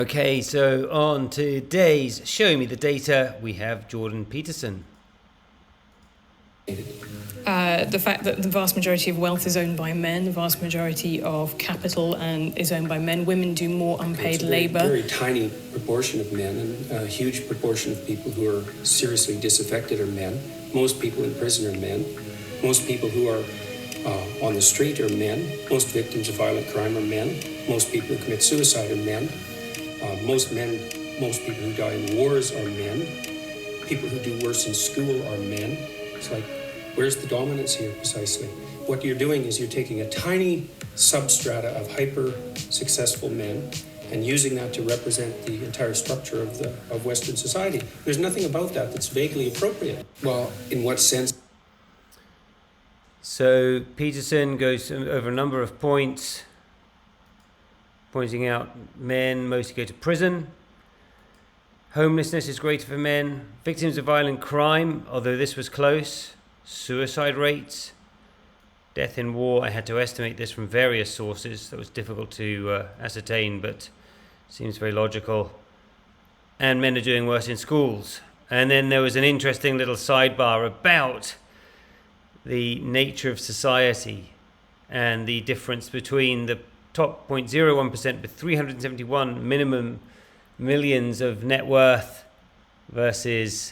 Okay, so on today's Show Me the Data, we have Jordan Peterson. The fact that the vast majority of wealth is owned by men, the vast majority of capital is owned by men. Women do more unpaid labour. A very tiny proportion of men, and a huge proportion of people who are seriously disaffected are men. Most people in prison are men. Most people who are on the street are men. Most victims of violent crime are men. Most people who commit suicide are men. Most people who die in wars are men. People who do worse in school are men. It's like, where's the dominance here precisely? What you're doing is you're taking a tiny substrata of hyper-successful men and using that to represent the entire structure of Western society. There's nothing about that that's vaguely appropriate. Well, in what sense? So Peterson goes over a number of points, pointing out men mostly go to prison. Homelessness is greater for men. Victims of violent crime, although this was close. Suicide rates. Death in war, I had to estimate this from various sources. That was difficult to ascertain, but seems very logical. And men are doing worse in schools. And then there was an interesting little sidebar about the nature of society and the difference between the top 0.01% with 371 minimum millions of net worth versus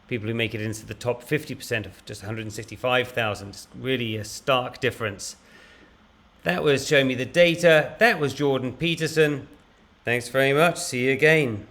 people who make it into the top 50% of just 165,000. It's really a stark difference. That was Show Me the Data. That was Jordan Peterson. Thanks very much. See you again.